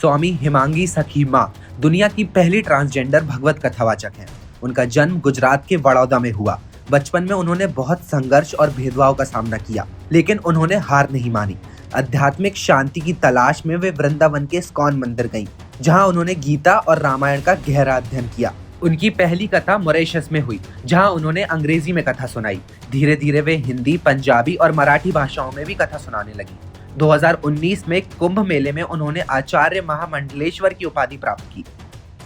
स्वामी हिमांगी सखी माँ दुनिया की पहली ट्रांसजेंडर भगवत कथावाचक हैं। उनका जन्म गुजरात के बड़ौदा में हुआ। बचपन में उन्होंने बहुत संघर्ष और भेदभाव का सामना किया, लेकिन उन्होंने हार नहीं मानी। आध्यात्मिक शांति की तलाश में वे वृंदावन के इस्कॉन मंदिर गईं, जहां उन्होंने गीता और रामायण का गहरा अध्ययन किया। उनकी पहली कथा मॉरिशस में हुई, जहां उन्होंने अंग्रेजी में कथा सुनाई। धीरे धीरे वे हिंदी, पंजाबी और मराठी भाषाओं में भी कथा सुनाने लगी। 2019 में कुंभ मेले में उन्होंने आचार्य महामंडलेश्वर की उपाधि प्राप्त की।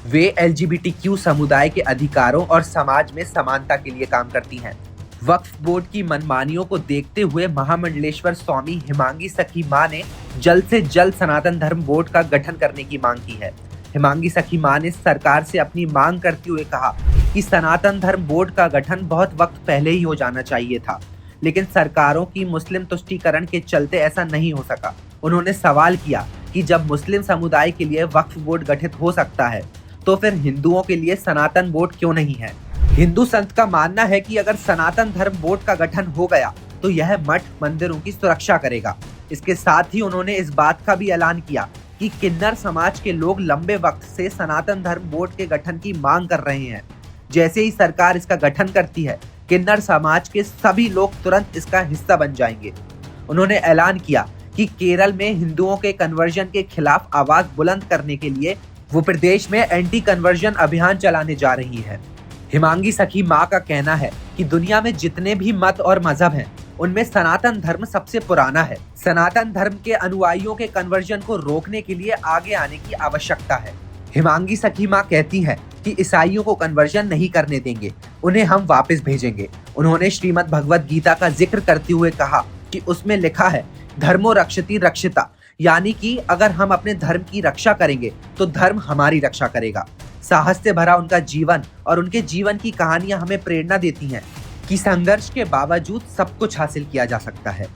वे LGBTQ समुदाय के अधिकारों और समाज में समानता के लिए काम करती हैं। वक्फ बोर्ड की मनमानियों को देखते हुए महामंडलेश्वर स्वामी हिमांगी सखी माँ ने जल्द से जल्द सनातन धर्म बोर्ड का गठन करने की मांग की है। हिमांगी सखी माँ ने सरकार से अपनी मांग करते हुए कहा कि सनातन धर्म बोर्ड का गठन बहुत वक्त पहले ही हो जाना चाहिए था, लेकिन सरकारों की मुस्लिम तुष्टीकरण के चलते ऐसा नहीं हो सका। उन्होंने सवाल किया कि जब मुस्लिम समुदाय के लिए वक्फ बोर्ड गठित हो सकता है, तो फिर हिंदुओं के लिए सनातन बोर्ड क्यों नहीं है। हिंदू संत का मानना है कि अगर सनातन धर्म बोर्ड का गठन हो गया तो यह मठ मंदिरों की सुरक्षा करेगा। इसके साथ ही उन्होंने इस बात का भी ऐलान किया कि किन्नर समाज के लोग लंबे वक्त से सनातन धर्म बोर्ड के गठन की मांग कर रहे हैं। जैसे ही सरकार इसका गठन करती है, किन्नर समाज के सभी लोग तुरंत इसका हिस्सा बन जाएंगे। उन्होंने ऐलान किया कि केरल में हिंदुओं के कन्वर्जन के खिलाफ आवाज बुलंद करने के लिए वो प्रदेश में एंटी कन्वर्जन अभियान चलाने जा रही है। हिमांगी सखी माँ का कहना है कि दुनिया में जितने भी मत और मजहब हैं, उनमें सनातन धर्म सबसे पुराना है। सनातन धर्म के अनुयायियों के कन्वर्जन को रोकने के लिए आगे आने की आवश्यकता है। हिमांगी सखी माँ कहती है कि ईसाइयों को कन्वर्जन नहीं करने देंगे, उन्हें हम वापस भेजेंगे। उन्होंने श्रीमद् भगवत गीता का जिक्र करते हुए कहा कि उसमें लिखा है, धर्मो रक्षति रक्षिता, यानी कि अगर हम अपने धर्म की रक्षा करेंगे तो धर्म हमारी रक्षा करेगा। साहस से भरा उनका जीवन और उनके जीवन की कहानियां हमें प्रेरणा देती हैं कि संघर्ष के बावजूद सब कुछ हासिल किया जा सकता है।